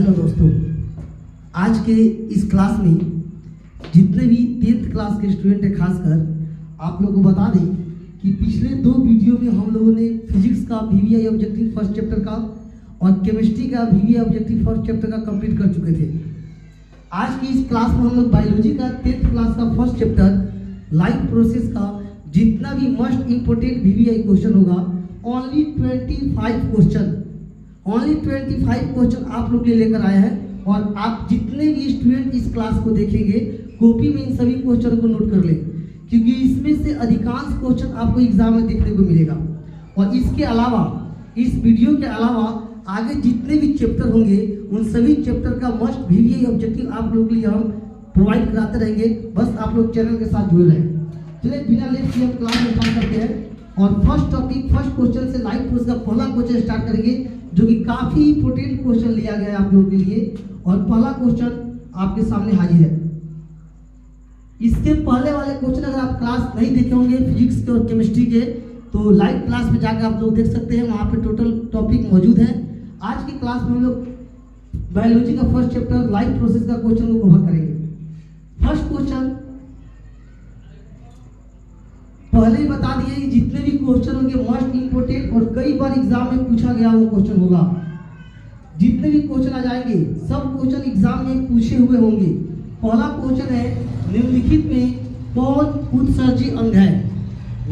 Hello दोस्तों, आज के इस क्लास में जितने भी 10th क्लास के स्टूडेंट हैं, खासकर आप लोगों को बता दें कि पिछले 2 वीडियो में हम लोगों ने फिजिक्स का वीवीआई ऑब्जेक्टिव फर्स्ट चैप्टर का और केमिस्ट्री का वीवीआई ऑब्जेक्टिव फर्स्ट चैप्टर का कंप्लीट कर चुके थे। आज की इस क्लास में हम लोग बायोलॉजी का 10th क्लास का फर्स्ट चैप्टर लाइफ प्रोसेस का जितना भी मोस्ट इंपोर्टेंट वीवीआई क्वेश्चन होगा, ओनली 25 क्वेश्चन आप लोग के लिए लेकर आया है। और आप जितने भी स्टूडेंट इस क्लास को देखेंगे, कॉपी में इन सभी क्वेश्चन को नोट कर लें, क्योंकि इसमें से अधिकांश क्वेश्चन आपको एग्जाम में देखने को मिलेगा। और इसके अलावा, इस वीडियो के अलावा आगे जितने भी चैप्टर होंगे, उन सभी चैप्टर का मस्ट वीवीआई ऑब्जेक्टिव आप लोग के लिए हम प्रोवाइड कराते रहेंगे। बस आप लोग चैनल के साथ जुड़े रहें। चलिए बिना लेट किए हम क्लास में स्टार्ट करते हैं और फर्स्ट क्वेश्चन से लाइफ प्रोसेस का पहला क्वेश्चन स्टार्ट करेंगे, जो कि काफी इंपोर्टेंट क्वेश्चन लिया गया है आप लोगों के लिए। और पहला क्वेश्चन आपके सामने हाजिर है। इसके पहले वाले क्वेश्चन अगर आप क्लास नहीं देखे होंगे फिजिक्स के और केमिस्ट्री के, तो लाइव क्लास में जाकर आप लोग देख सकते हैं, वहाँ पे टोटल टॉपिक मौजूद है। आज की क्लास में हम लोग बायोलॉजी का फर्स्ट चैप्टर लाइफ प्रोसेस का क्वेश्चन को कवर करेंगे। फर्स्ट क्वेश्चन पहले ही बता दिए कि जितने भी क्वेश्चन होंगे मोस्ट इंपोर्टेंट और कई बार एग्जाम में पूछा गया वो क्वेश्चन होगा। जितने भी क्वेश्चन आ जाएंगे सब क्वेश्चन एग्जाम में पूछे हुए होंगे। पहला क्वेश्चन है, निम्नलिखित में कौन उत्सर्जी अंग है?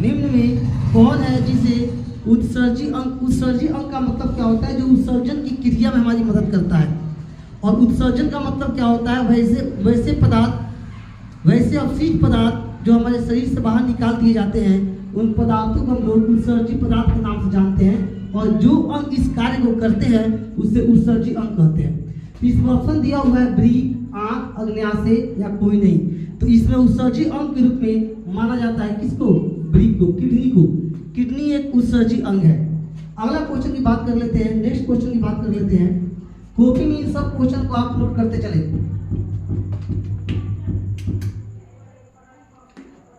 निम्न में कौन है जिसे उत्सर्जी अंग का मतलब क्या होता है? जो उत्सर्जन की क्रिया में हमारी मदद करता है। और उत्सर्जन का मतलब क्या होता है? वैसे अवशिष्ट पदार्थ जो हमारे शरीर से बाहर निकाल दिए जाते हैं, उन पदार्थों को हम लोग उत्सर्जी पदार्थ के नाम से जानते हैं। और जो अंग इस कार्य को करते हैं उसे उत्सर्जी अंग कहते हैं। इसमें ऑप्शन दिया हुआ है वृक्क, आंख, अग्न्याशय या कोई नहीं। तो इसमें उत्सर्जी अंग के रूप में माना जाता है किसको? वृक्क को, किडनी को। किडनी एक उत्सर्जी अंग है। अगला क्वेश्चन की बात कर लेते हैं, नेक्स्ट क्वेश्चन की बात कर लेते हैं। कॉपी में इन सब क्वेश्चन को आप नोट करते चले।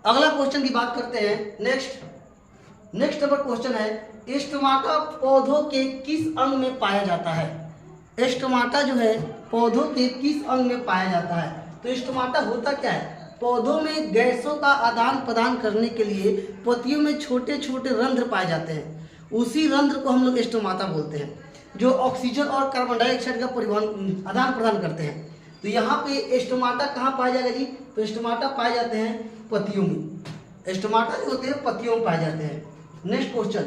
अगला क्वेश्चन की बात करते हैं। नेक्स्ट नंबर क्वेश्चन है, स्टोमाटा पौधों के किस अंग में पाया जाता है? स्टोमाटा जो है पौधों के किस अंग में पाया जाता है? तो स्टोमाटा होता क्या है? पौधों में गैसों का आदान प्रदान करने के लिए पत्तियों में छोटे छोटे रंध्र पाए जाते हैं। उसी रंध्र को हम लोग स्टोमाटा बोलते हैं, जो ऑक्सीजन और कार्बन डाइऑक्साइड का परिवहन आदान प्रदान करते हैं। तो यहाँ पे स्टोमाटा कहाँ पाया जाएगा जी? तो स्टोमाटा पाए जाते हैं पत्तियों में। स्टोमाटा जो होते हैं पत्तियों में पाए जाते हैं। नेक्स्ट क्वेश्चन,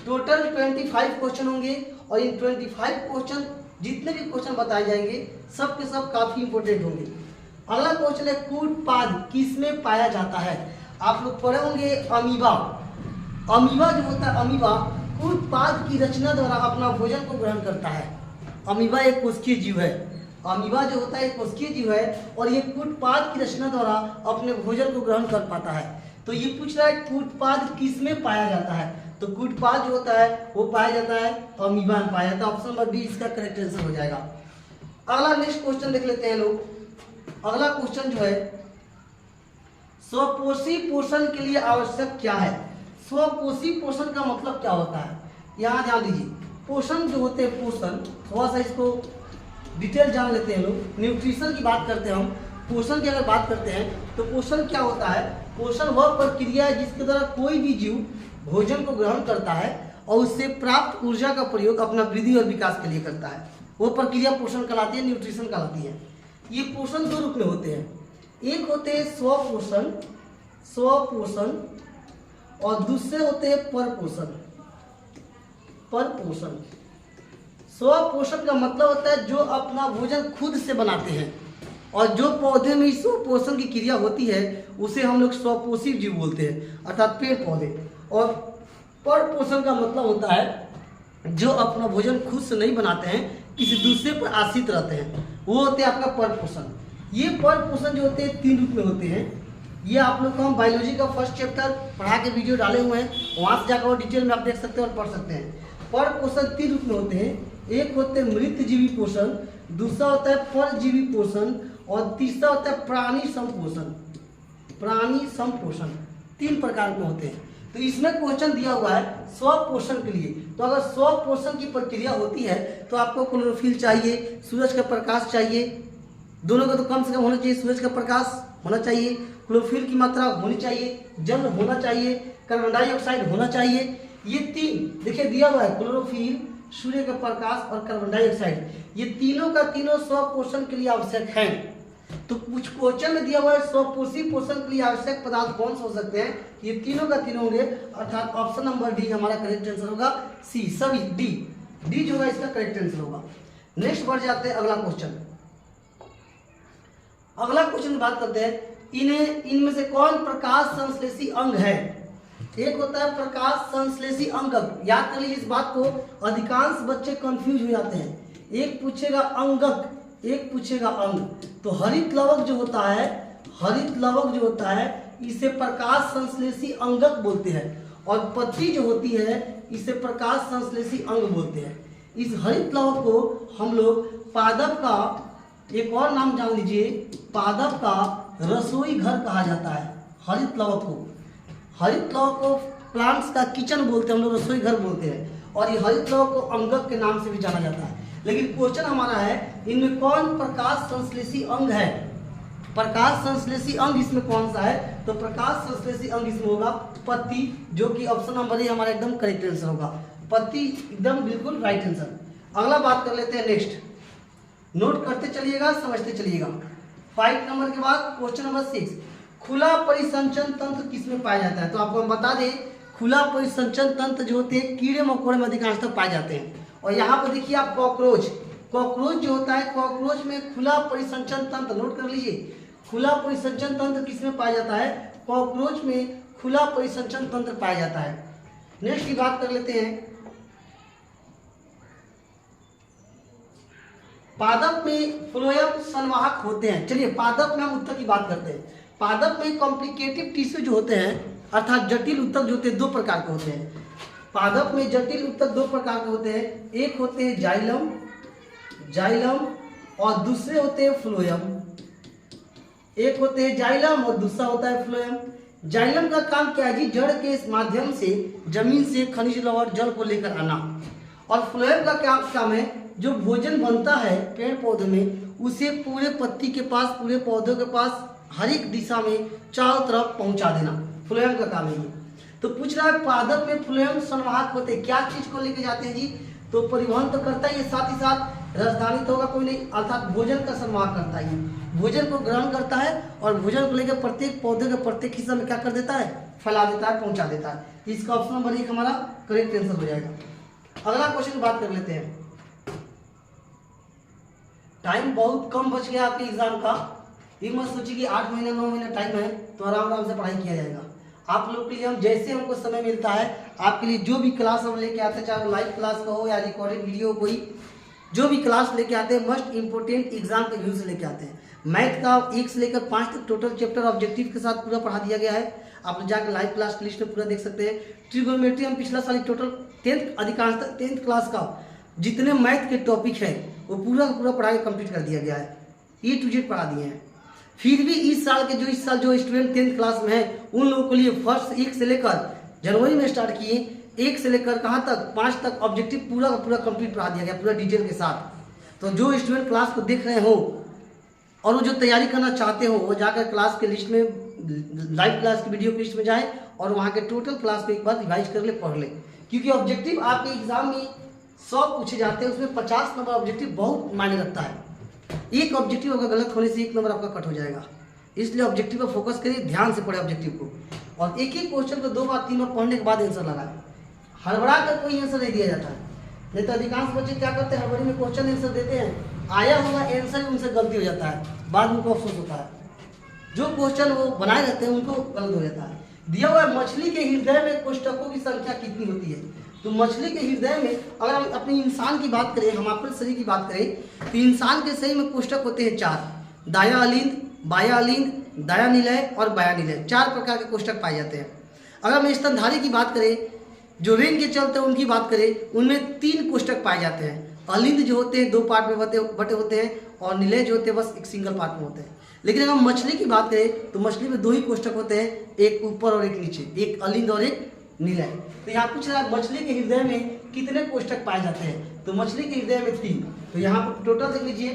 टोटल 25 क्वेश्चन होंगे और इन 25 क्वेश्चन जितने भी क्वेश्चन बताए जाएंगे सब के सब काफी इंपोर्टेंट होंगे। अगला क्वेश्चन है, कूटपाद किसमें पाया जाता है? आप लोग पढ़े होंगे अमीबा। अमीबा जो होता है, अमीबा कूटपाद की रचना द्वारा अपना भोजन को ग्रहण करता है। अमीबा एक कोशिकीय जीव है। अमीबा जो होता है एक कोशिकीय जीव है और ये कूटपाद की रचना द्वारा अपने भोजन को ग्रहण कर पाता है। तो ये पूछ रहा है कूटपाद किसमें पाया जाता है? तो कूटपाद जो होता है वो पाया जाता है अमीबा में पाया जाता है। ऑप्शन नंबर बी इसका करेक्ट आंसर हो जाएगा। अगला नेक्स्ट क्वेश्चन देख लेते हैं लोग। अगला क्वेश्चन जो है, स्वपोषी पोषण के लिए आवश्यक क्या है? स्वपोषी पोषण का मतलब क्या होता है? यहाँ ध्यान दीजिए। पोषण जो होते हैं, पोषण थोड़ा सा इसको डिटेल जान लेते हैं लोग। न्यूट्रिशन की बात करते हैं हम। पोषण की अगर बात करते हैं तो पोषण क्या होता है? पोषण वह प्रक्रिया है जिसके द्वारा कोई भी जीव भोजन को ग्रहण करता है और उससे प्राप्त ऊर्जा का प्रयोग अपना वृद्धि और विकास के लिए करता है। वो प्रक्रिया पोषण कहलाती है, न्यूट्रिशन कहलाती है। ये पोषण 2 रूप में होते हैं। एक होते हैं स्वपोषण और दूसरे होते हैं परपोषण। स्वपोषण का मतलब होता है जो अपना भोजन खुद से बनाते हैं, और जो पौधे में स्वपोषण की क्रिया होती है उसे हम लोग स्वपोषी जीव बोलते हैं, अर्थात पेड़ पौधे। और परपोषण का मतलब होता है जो अपना भोजन खुद से नहीं बनाते हैं, किसी दूसरे पर आश्रित रहते हैं, वो होते हैं आपका परपोषण। ये परपोषण जो होते हैं 3 रूप में होते हैं। ये आप लोग को हम बायोलॉजी का फर्स्ट चैप्टर पढ़ा के वीडियो डाले हुए हैं, वहाँ से जाकर वो डिटेल में आप देख सकते हैं और पढ़ सकते हैं। परपोषण 3 रूप में होते हैं। एक होते हैं मृतजीवी पोषण, दूसरा होता है परजीवी पोषण और तीसरा होता है प्राणी संपोषण। 3 प्रकार के होते हैं। तो इसमें क्वेश्चन दिया हुआ है 100 पोर्शन के लिए। तो अगर 100 पोर्शन की प्रक्रिया होती है तो आपको क्लोरोफिल चाहिए, सूरज का प्रकाश चाहिए, दोनों का तो कम से कम होना चाहिए। सूरज का प्रकाश होना चाहिए, क्लोरोफिल की मात्रा होनी चाहिए, जल होना चाहिए, कार्बन डाइऑक्साइड होना चाहिए। ये तीन देखिए दिया हुआ है, क्लोरोफिल, सूर्य का प्रकाश और कार्बन डाइऑक्साइड, ये तीनों का तीनों 100 पोर्शन के लिए आवश्यक है। तो कुछ क्वेश्चन में दिया हुआ है 100 पोर्शन के लिए आवश्यक पदार्थ कौन से हो सकते हैं, ये तीनों का तीनों होंगे, अर्थात ऑप्शन नंबर डी हमारा करेक्ट आंसर होगा। सी सभी डी जो होगा इसका करेक्ट आंसर होगा। नेक्स्ट बढ़ जाते हैं अगला क्वेश्चन। अगला क्वेश्चन बात करते हैं इनमें से कौन प्रकाश संश्लेषी अंग है। एक होता है प्रकाश संश्लेषी अंगक, याद कर लीजिए इस बात को, अधिकांश बच्चे कंफ्यूज हो जाते हैं। एक पूछेगा अंगक, एक पूछेगा अंग। तो हरित लवक जो होता है, हरित लवक जो होता है इसे प्रकाश संश्लेषी अंगक बोलते हैं, और पत्ती जो होती है इसे प्रकाश संश्लेषी अंग बोलते हैं। इस हरित लवक को हम लोग पादप का एक और नाम जान लीजिए, पादप का रसोई घर कहा जाता है। हरित लवक को प्लांट्स का किचन बोलते हैं, हम लोग रसोई घर बोलते हैं, और ये हरित लवक को अंगक के नाम से भी जाना जाता है। लेकिन क्वेश्चन हमारा है इनमें कौन प्रकाश संश्लेषी अंग है। प्रकाश संश्लेषी अंग इसमें कौन सा है, तो प्रकाश संश्लेषी अंग इसमें होगा पत्ती, जो कि ऑप्शन नंबर ए हमारा एकदम करेक्ट आंसर होगा। पत्ती एकदम बिल्कुल राइट आंसर। अगला बात कर लेते हैं नेक्स्ट, नोट करते चलिएगा, समझते चलिएगा। 5 नंबर के बाद क्वेश्चन नंबर 6, खुला परिसंचन तंत्र किसमें पाया जाता है। तो आपको हम बता दें, खुला परिसंचन तंत्र जो होते हैं कीड़े मकोड़े में अधिकांशतः पाए जाते हैं। और यहाँ पर देखिए आप कॉकरोच जो होता है, कॉकरोच में खुला परिसंचन तंत्र, नोट कर लीजिए, खुला परिसंचन तंत्र किसमें पाया जाता है, कॉकरोच में खुला परिसंचन तंत्र पाया जाता है। नेक्स्ट की बात कर लेते हैं, पादप में फ्लोएम संवाहक होते हैं। चलिए पादप में हम उत्तक की बात करते हैं। पादप में कॉम्प्लिकेटिव टिश्यू जो होते हैं, अर्थात जटिल उत्तक जो होते हैं, 2 प्रकार के होते हैं। पादप में जटिल उत्तक 2 प्रकार के होते हैं, एक होते हैं जाइलम और दूसरे होते हैं फ्लोएम। एक होते हैं जाइलम और दूसरा होता है फ्लोएम। जाइलम का काम क्या है जी, जड़ के माध्यम से जमीन से खनिज लवण जल को लेकर आना, और फ्लोएम का क्या काम है, जो भोजन बनता है पेड़ पौधे में उसे पूरे पत्ती के पास, पूरे पौधों के पास, हर एक दिशा में चारों तरफ पहुंचा देना, फ्लोएम का काम है ये। तो पूछ रहा है पादप में फ्लोएम संवाहक होते हैं, क्या चीज को लेके जाते हैं जी, तो परिवहन तो करता ही है, साथ ही साथ राजधानी तो होगा कोई नहीं, अर्थात भोजन का संवाहक करता है, भोजन को ग्रहण करता है और भोजन को लेकर प्रत्येक पौधे के प्रत्येक हिस्सा में क्या कर देता है, फैला देता है, पहुंचा देता है। इसका ऑप्शन नंबर 1 हमारा करेक्ट आंसर हो जाएगा। अगला क्वेश्चन की बात कर लेते हैं। टाइम बहुत कम बच गया आपके एग्जाम का, ये मत सोचिए कि 8 महीना 9 महीना टाइम है तो आराम से पढ़ाई किया जाएगा। आप लोग के लिए हम जैसे हमको समय मिलता है आपके लिए जो भी क्लास हम लेके आते हैं, चाहे लाइव क्लास का हो या रिकॉर्डेड वीडियो, कोई जो भी क्लास लेके आते हैं मस्ट इंपोर्टेंट एग्जाम के व्यू से लेके आते हैं। मैथ का 1 से लेकर 5 तक टोटल चैप्टर ऑब्जेक्टिव के साथ पूरा पढ़ा दिया गया है, आप लोग जाकर लाइव क्लास की लिस्ट में पूरा देख सकते हैं। ट्रिगोनोमेट्री हम पिछला साल टोटल 10th क्लास का जितने मैथ के टॉपिक है वो पूरा पढ़ाई कंप्लीट कर दिया गया है, E to Z पढ़ा दिए हैं। फिर भी इस साल जो स्टूडेंट 10th क्लास में है उन लोगों के लिए फर्स्ट 1 से लेकर जनवरी में स्टार्ट किए, 1 से लेकर कहाँ तक 5 तक ऑब्जेक्टिव पूरा कंप्लीट पढ़ा दिया गया, पूरा डिटेल के साथ। तो जो स्टूडेंट क्लास को देख रहे हो और वो जो तैयारी करना चाहते हो वो जाकर क्लास के लिस्ट में, लाइव क्लास की वीडियो की लिस्ट में जाए और वहाँ के टोटल क्लास को एक बार रिवाइज कर ले, पढ़ ले, क्योंकि ऑब्जेक्टिव आपके एग्जाम में 100 पूछे जाते हैं, उसमें 50 नंबर ऑब्जेक्टिव बहुत मायने रखता है। एक ऑब्जेक्टिव अगर गलत होने से 1 नंबर आपका कट हो जाएगा, इसलिए ऑब्जेक्टिव पर फोकस करिए, ध्यान से पढ़े ऑब्जेक्टिव को, और एक क्वेश्चन को 2 बार 3 बार पढ़ने के बाद आंसर लगाए। हड़बड़ा कर कोई आंसर नहीं दिया जाता है, नहीं तो अधिकांश बच्चे क्या करते हैं, हड़बड़ी में क्वेश्चन आंसर देते हैं, आया हुआ आंसर उनसे गलती हो जाता है, बाद में उनको अफसोस होता है। जो क्वेश्चन वो बनाए रहते हैं उनको गलत हो जाता है। दिया हुआ मछली के हृदय में कोष्ठकों की संख्या कितनी होती है, तो मछली के हृदय में अगर हम अपने इंसान की बात करें, हम अपने शरीर की बात करें, तो इंसान के शरीर में कोष्ठक होते हैं 4, दाया अलिंद, बाया अलिंद, दाया निलय और बाया निलय, 4 प्रकार के कोष्ठक पाए जाते हैं। अगर हम स्तनधारी की बात करें, जो रेंग के चलते हैं उनकी बात करें, उनमें 3 कोष्ठक पाए जाते हैं। अलिंद जो होते हैं 2 पार्ट में बटे होते हैं, और निलय जो होते हैं बस एक सिंगल पार्ट में होते हैं। लेकिन अगर हम मछली की बात करें तो मछली में 2 ही कोष्ठक होते हैं, एक ऊपर और एक नीचे, एक अलिंद और एक नीला है। तो यहाँ पूछ रहा है मछली के हृदय में कितने कोष्ठक पाए जाते हैं, तो मछली के हृदय में 3। तो यहाँ पर टोटल देख लीजिए।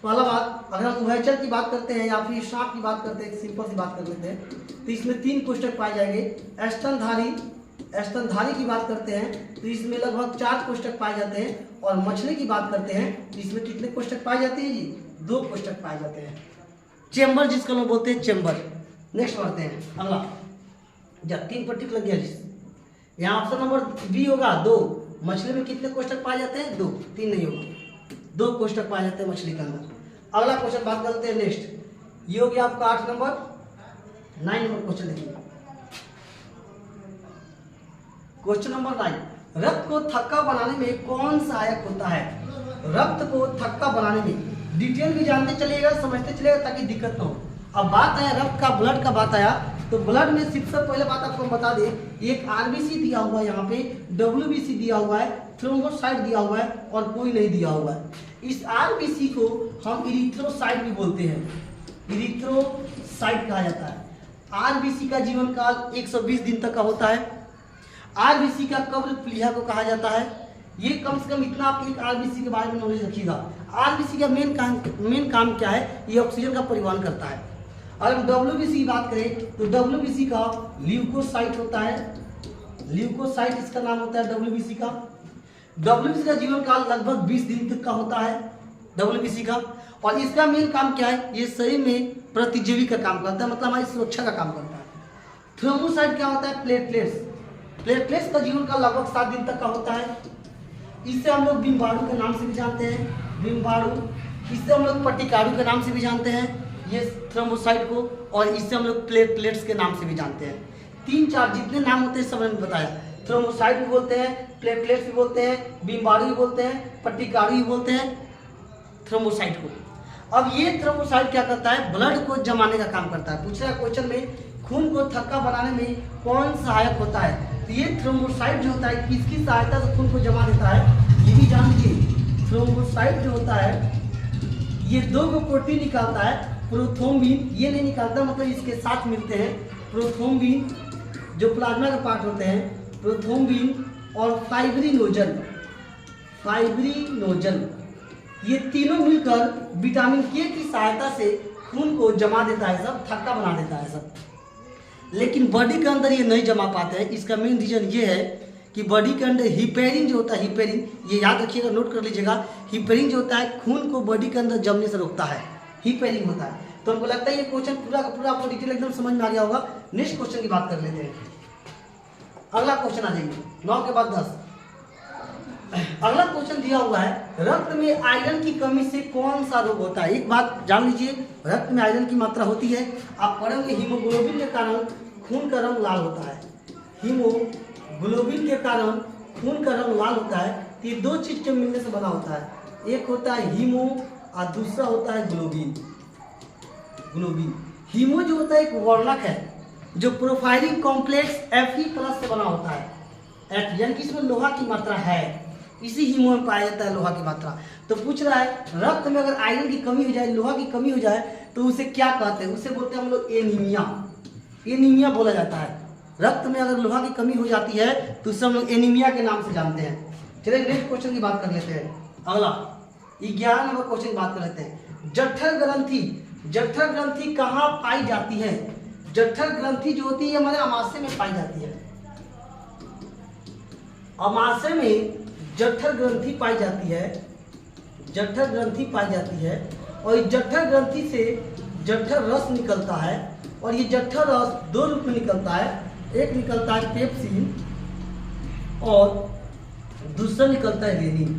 पहला बात, अगर हम उभयचर की बात करते हैं या फिर सांप की बात करते हैं, सिंपल सी बात कर लेते हैं, तो इसमें 3 कोष्ठक पाए जाएंगे। स्तनधारी की बात करते हैं तो इसमें लगभग 4 कोष्ठक पाए जाते हैं, और मछली की बात करते हैं तो इसमें कितने कोष्ठक पाए जाते हैं जी, 2 कोष्ठक पाए जाते हैं। चेम्बर जिसको लोग बोलते हैं चेम्बर। नेक्स्ट बढ़ते हैं अगला। जब 3 पर टिक लग गया जिस, यहाँ ऑप्शन नंबर बी होगा 2। मछली में कितने कोष्ठक पाए जाते हैं, 2, 3 नहीं होगा, 2 कोष्ठक पाए जाते हैं मछली के अंदर। अगला क्वेश्चन बात करते हैं नेक्स्ट। ये हो गया आपका 8 नंबर। 9 नंबर क्वेश्चन देखिए। क्वेश्चन नंबर 9, रक्त को थक्का बनाने में कौन सहायक होता है। रक्त को थक्का बनाने में डिटेल भी जानते चलिएगा, समझते चलिएगा ताकि दिक्कत ना हो। अब बात आया रक्त का, ब्लड का बात आया, तो ब्लड में सबसे पहले बात आपको बता दें, एक आरबीसी दिया हुआ है, यहाँ पे डब्ल्यूबीसी दिया हुआ है, थ्रोम्बोसाइट दिया हुआ है और कोई नहीं दिया हुआ है। इस आरबीसी को हम इरिथ्रोसाइट भी बोलते हैं, इरिथ्रोसाइट कहा जाता है। आरबीसी का जीवन काल 120 दिन तक का होता है। आरबीसी का कब्र प्लीहा को कहा जाता है। ये कम से कम इतना आप एक आरबीसी के बारे में नॉलेज रखिएगा। आरबीसी का मेन काम क्या है, ये ऑक्सीजन का परिवहन करता है। अगर हम डब्ल्यूबीसी की बात करें तो डब्ल्यूबीसी का ल्यूकोसाइट होता है, ल्यूकोसाइट इसका नाम होता है डब्ल्यूबीसी का। डब्ल्यूबीसी का जीवन काल लगभग 20 दिन तक का होता है डब्ल्यूबीसी का, और इसका मेन काम क्या है, ये शरीर में प्रतिजीवी का काम करता है, मतलब हमारी सुरक्षा का काम करता है। थ्रोम्बोसाइट क्या होता है, प्लेटलेट्स का जीवन काल लगभग 7 दिन तक का होता है। इससे हम लोग बिम्बाणु के नाम से भी जानते हैं, बिम्बाणु। इससे हम लोग पट्टिकाणु के नाम से भी जानते हैं ये थ्रोम्बोसाइट को, और इससे हम लोग प्लेटलेट्स के नाम से भी जानते हैं। 3-4 जितने नाम होते हैं सब मैंने बताया। थ्रोम्बोसाइट भी बोलते हैं, प्लेटलेट्स भी बोलते हैं, बिम्बाणु भी बोलते हैं, पट्टिकाणु भी बोलते हैं थ्रोम्बोसाइट को। अब ये थ्रोम्बोसाइट क्या करता है, ब्लड को जमाने का काम करता है। पूछ रहा है क्वेश्चन में, खून को थक्का बनाने में कौन सहायक होता है, तो ये थ्रोम्बोसाइट जो होता है किसकी सहायता से खून को जमा देता है, ये भी जान लीजिए। थ्रोम्बोसाइट जो होता है ये 2 प्रोटीन निकालता है, प्रोथ्रोम्बिन ये नहीं निकालता, मतलब इसके साथ मिलते हैं प्रोथ्रोम्बिन जो प्लाज्मा का पार्ट होते हैं, प्रोथ्रोम्बिन और फाइब्रिनोजन, ये तीनों मिलकर विटामिन के की सहायता से खून को जमा देता है, सब थक्का बना देता है सब। लेकिन बॉडी के अंदर ये नहीं जमा पाते हैं। इसका मेन रीजन ये है कि बॉडी के अंदर हिपेरिन जो होता है, हिपेरिन ये याद रखिएगा, नोट कर लीजिएगा, हिपेरिन जो होता है खून को बॉडी के अंदर जमने से रोकता है, हिपेरिन होता है। तो हमको लगता है ये क्वेश्चन पूरा का पूरा आपको डिटेल एकदम समझ में आ गया होगा। नेक्स्ट क्वेश्चन की बात कर लेते हैं। अगला क्वेश्चन आ जाएंगे 9 के बाद 10। अगला क्वेश्चन दिया हुआ है, रक्त में आयरन की कमी से कौन सा रोग होता है। एक बात जान लीजिए, रक्त में आयरन की मात्रा होती है, आप पढ़ेंगे हीमोग्लोबिन के कारण खून का रंग लाल होता है। हीमोग्लोबिन के कारण खून का रंग लाल होता है। तो ये 2 चीज के मिलने से बना होता है, एक होता है हीमो और दूसरा होता है ग्लोबिन। हीमो जो होता है एक वर्णक है जो प्रोफाइलिंग कॉम्प्लेक्स Fe+ से बना होता है, यानी कि इसमें लोहा की मात्रा है, इसी हीमो में पाया जाता है लोहा की मात्रा। तो पूछ रहा है रक्त में अगर आयरन की कमी हो जाए, लोहा की कमी हो जाए, तो उसे क्या कहते हैं, उसे बोलते हैं हम लोग एनीमिया, एनीमिया बोला जाता है। रक्त में अगर लोहा की कमी हो जाती है तो उसे हम लोग एनीमिया के नाम से जानते हैं। चलिए नेक्स्ट क्वेश्चन की बात कर लेते हैं। अगला 11 नंबर क्वेश्चन की बात कर लेते हैं। जठर ग्रंथि कहाँ पाई जाती है। जठर ग्रंथि जो होती है हमारे अमाशय में पाई जाती है, अमाशय में जठर ग्रंथि पाई जाती है, जठर ग्रंथि पाई जाती है। और इस जठर ग्रंथि से जठर रस निकलता है, और ये जठर रस 2 रूप में निकलता है, एक निकलता है पेप्सिन और दूसरा निकलता है रेनिन।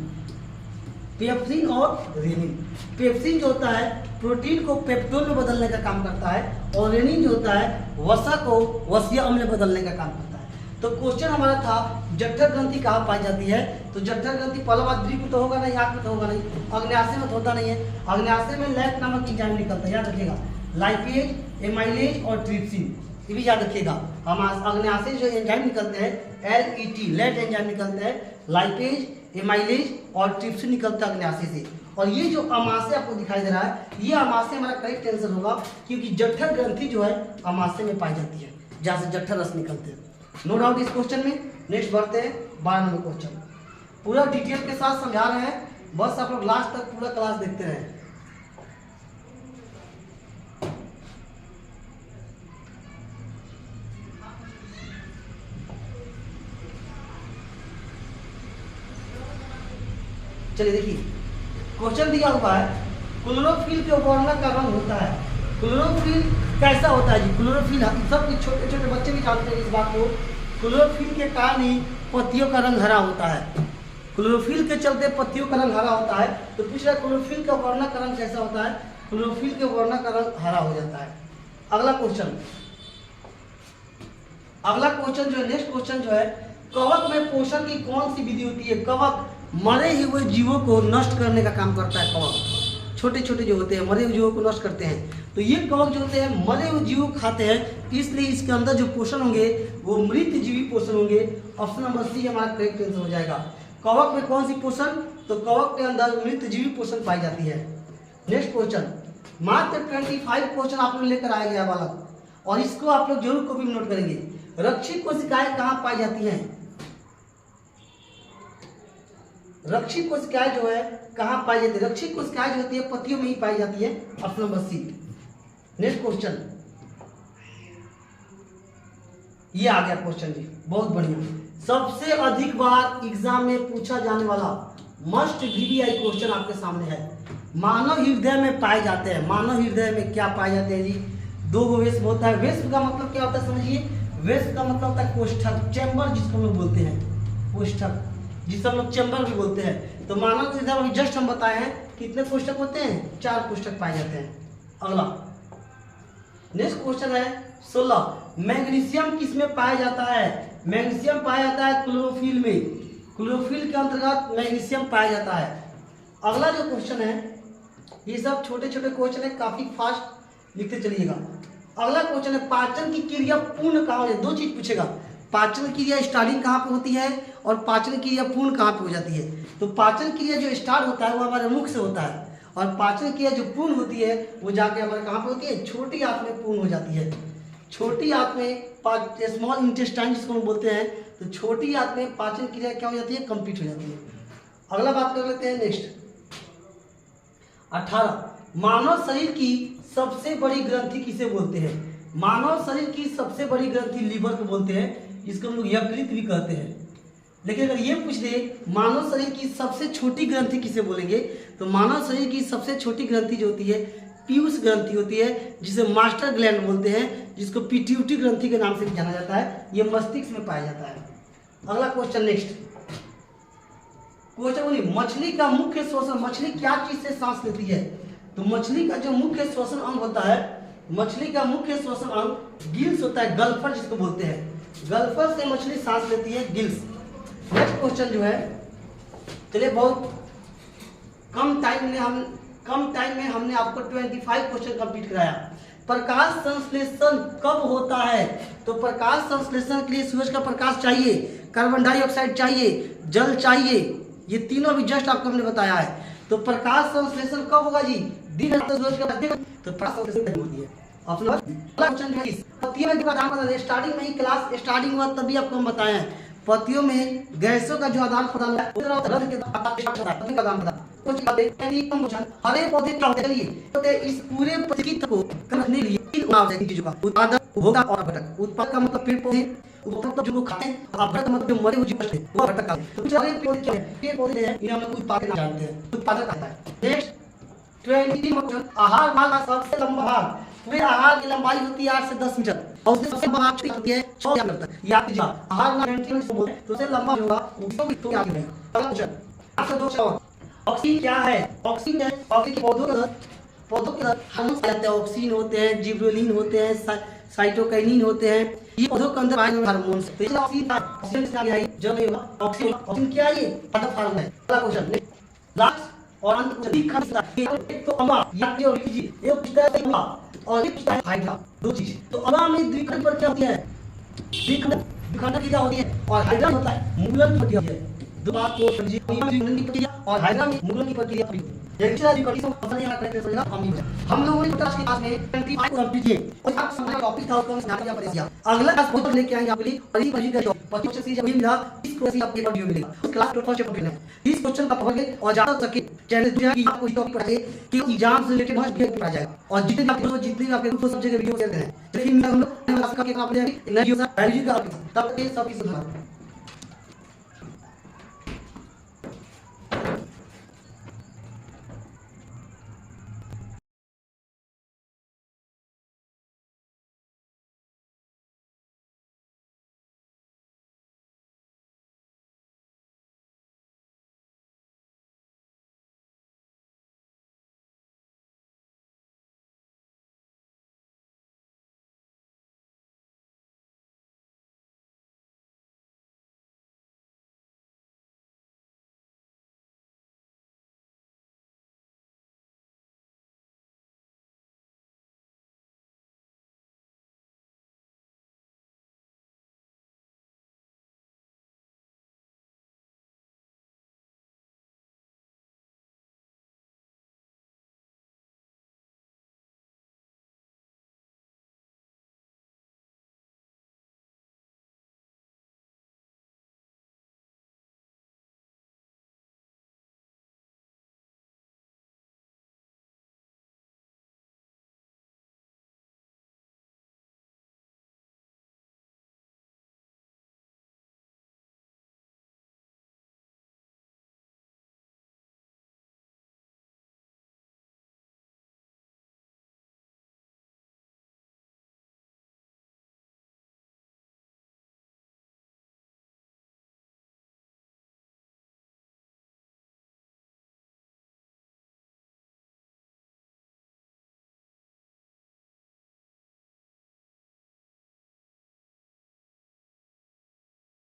पेप्सिन और रेनिन, पेप्सिन जो होता है प्रोटीन को पेप्टोन में बदलने का काम करता है, और रेनिन जो होता है वसा को वसीय अम्ल में बदलने का काम करता है। तो क्वेश्चन हमारा था जठर ग्रंथि कहाँ पाई जाती है, तो जठर ग्रंथि पहला बात ब्रीफ में तो होगा नहीं, आँख में तो होगा नहीं, अग्न्याशय में तो होता नहीं है। अग्न्याशय में लैक्ट नामक एंजाइम निकलता है, याद रखिएगा, लाइपेज, एमाइलेज और ट्रिप्सिन, ये भी याद रखिएगा। हम अग्न्याशय जो एंजाइम निकलते हैं LET, लैट एंजाइम निकलते हैं, लाइपेज, एमाइलेज और ट्रिप्सिन निकलता है अग्न्याशय से। और ये जो अमाशय आपको दिखाई दे रहा है, ये अमाशय हमारा करेक्ट आंसर होगा, क्योंकि जठर ग्रंथि जो है अमाशय में पाई जाती है, जहाँ से जठर रस निकलते हैं। नो डाउट इस क्वेश्चन में। नेक्स्ट बढ़ते हैं 12 नंबर क्वेश्चन। पूरा डिटेल के साथ समझा रहे हैं, बस आप लोग लास्ट तक पूरा क्लास देखते रहें। चलिए देखिए, क्वेश्चन दिया हुआ है क्लोरोफिल के वर्णन का रंग होता है। क्लोरोफिल कैसा होता है जी? क्लोरोफिल सब छोटे छोटे बच्चे भी जानते हैं इस बात को। क्लोरोफिल के कारण ही पत्तियों का रंग हरा होता है। क्लोरोफिल के चलते पत्तियों का रंग हरा होता है। तो पूछ रहा है क्लोरोफिल का वर्ण का रंग कैसा होता है? क्लोरोफिल के वर्ण का रंग हरा हो जाता है। अगला क्वेश्चन जो है, नेक्स्ट क्वेश्चन जो है, कवक में पोषण की कौन सी विधि होती है? कवक मरे हुए जीवों को नष्ट करने का काम करता है। कवक छोटे छोटे जो होते हैं मरे हुए जीवों को नष्ट करते हैं। तो ये कवक जो होते हैं मरे हुए जीवों को खाते हैं, इसलिए इसके अंदर जो पोषण होंगे वो मृत जीवी पोषण होंगे। ऑप्शन नंबर सी हमारा करेक्ट आंसर हो जाएगा। कवक में कौन सी पोषण? तो कवक के अंदर मृत जीवी पोषण पाई जाती है। नेक्स्ट क्वेश्चन, मात्र 25 क्वेश्चन आप लोग लेकर आए गया बालक, और इसको आप लोग जरूर कॉपी में नोट करेंगे। रक्षित कोशिकाएं कहाँ पाई जाती हैं? रक्षित कोशिकाएं जो है कहाँ पाई जाती है? रक्षित कोशिकाएं जो होती है पत्तियों में ही पाई जाती है। Option number C. Next question, ये आ गया क्वेश्चन जी, बहुत बढ़िया। सबसे अधिक बार एग्जाम में पूछा जाने वाला मस्ट वीवीआई क्वेश्चन आपके सामने है। मानव हृदय में पाए जाते हैं। मानव हृदय में क्या पाए जाते हैं जी? 2 वेस्प होता है। वेस्प का मतलब क्या होता है समझिए। वेस्प का मतलब होता है कोष्ठक, चैम्बर जिसको हम लोग बोलते हैं, कोष्ठक जिसे हम लोग चैम्बर भी बोलते हैं। तो मानव हृदय में जस्ट हम बताए हैं कितने कोष्ठक होते हैं? 4 कोष्ठक पाए जाते हैं। अगला नेक्स्ट क्वेश्चन है 16, मैग्नीशियम किसमें पाया जाता है? मैग्नीशियम पाया जाता है क्लोरोफिल में। क्लोरोफिल के अंतर्गत मैग्नीशियम पाया जाता है। अगला जो क्वेश्चन है, ये सब छोटे छोटे क्वेश्चन है, काफी फास्ट लिखते चलिएगा। अगला क्वेश्चन है पाचन की क्रिया पूर्ण कहाँ होती है? 2 चीज पूछेगा, पाचन क्रिया स्टार्टिंग कहाँ पे होती है और पाचन क्रिया पूर्ण कहाँ पे हो जाती है। तो पाचन क्रिया जो स्टार्ट होता है वो हमारे मुख से होता है, और पाचन क्रिया जो पूर्ण होती है वो जाके हमारे कहाँ पे होती है? छोटी आंत में पूर्ण हो जाती है। छोटी आंत में स्मॉल इंटेस्टाइन जिसको हम बोलते हैं, तो छोटी आंत में पाचन क्रिया क्या हो जाती है? कंप्लीट हो जाती है। अगला बात कर लेते हैं नेक्स्ट 18, मानव शरीर की सबसे बड़ी ग्रंथि किसे बोलते हैं? मानव शरीर की सबसे बड़ी ग्रंथि लीवर को बोलते हैं, इसको हम लोग यकृत भी कहते हैं। लेकिन अगर ये पूछ दे मानव शरीर की सबसे छोटी ग्रंथि किसे बोलेंगे, तो मानव शरीर की सबसे छोटी ग्रंथि जो होती है पीयूष ग्रंथि होती है, जिसे मास्टर ग्लैंड बोलते हैं, जिसको पिट्यूटरी ग्रंथि के नाम से भी जाना जाता है। ये मस्तिष्क में पाया जाता है। अगला क्वेश्चन नेक्स्ट क्वेश्चन बोलिए, मछली का मुख्य श्वसन, मछली क्या चीज से सांस लेती है? तो मछली का जो मुख्य श्वसन अंग होता है, मछली का मुख्य श्वसन अंग गिल्स होता है, गल्फर जिसको बोलते हैं। गल्फर से मछली सांस लेती है, गिल्स। नेक्स्ट क्वेश्चन जो है, चलिए बहुत कम टाइम में हमने आपको 25 क्वेश्चन कंप्लीट कराया। प्रकाश संश्लेषण कब होता है? तो प्रकाश संश्लेषण के लिए सूरज का प्रकाश चाहिए, कार्बन डाइऑक्साइड चाहिए, जल चाहिए, ये तीनों भी जस्ट आपको हमने बताया है। तो प्रकाश संश्लेषण कब होगा जी? दिन सूरज का तो प्रकाश संश्लेषण होती है। स्टार्टिंग में ही क्लास स्टार्टिंग हुआ तभी आपको हम बताए हैं, पत्तियों में गैसों का जो आदान प्रदान हरे पौधे चलिए इस पूरे परिस्थिति को करने के लिए चीजों का उत्पादन, उपभोक्ता और घटक। उत्पाद का मतलब पेड़ पौधे, उपभोक्ता जो खाते हैं, और घटक मतलब जो मरे हुए जीव हैं वो घटक हैं। तो सारे पेड़ पौधे हैं, इन्हें हम लोग उत्पादक जानते हैं, उत्पादक आता है। नेक्स्ट 20 आहार भाग का सबसे लंबा भाग, पूरे आहार की लंबाई होती है 8 से 10 मीटर, और उससे सबसे बड़ा छोटी होती है 6 मीटर तक। याद कीजिए आहार ना बोलते हैं, तो उससे लंबा होगा वो तो आगे है। अगला क्वेश्चन आपसे 2 सवाल, ऑक्सीजन क्या है? ऑक्सीजन है, ऑक्सीजन पौधों के अंदर हार्मोन पाए जाते हैं, ऑक्सीजन होते हैं, जिब्रेलिन होते हैं, साइटोकाइनिन होते हैं, ये पौधों के अंदर पाए जाने वाले हार्मोन। तो ऑक्सीजन से आगे आई जब नहीं होगा ऑक्सीजन क्या है? ये पादप हार्मोन है। अगला क्वेश्चन लास्ट और अंत एक तो अम्बा या जो लीजिए, एक पूछता है अम्बा और एक पूछता है हाइड्रा, 2 चीज। तो अम्बा में द्विखंड पर क्या होती है? द्विखंड की क्या होती है, और हाइड्रा होता है मूलन की प्रक्रिया होती है। दो बात को समझिए, मूलन की प्रक्रिया और हाइड्रा में मूलन की प्रक्रिया होती है। हम लोगों ने क्लास में 25 कंप्लीट किए और आप समझ टॉपिक था उसको यहाँ पर दिया। अगला क्लास बहुत लेके आएंगे आपके लिए और इसी का जो 25 से जब मिला इस क्वेश्चन आपके पेपर मिलेगा क्लास फर्स्ट चैप्टर में इस क्वेश्चन का पकड़ ले और ज्यादा सके चैनल दुनिया की आपको टॉपिक पढ़ाए कि एग्जाम से रिलेटेड बहुत वीडियो पढ़ा जाएगा और जितने आपके दोस्त सब जगह वीडियो शेयर करें। चलिए हम लोग क्लास का के आप ले नई वीडियो का तब तक सब की सुधार।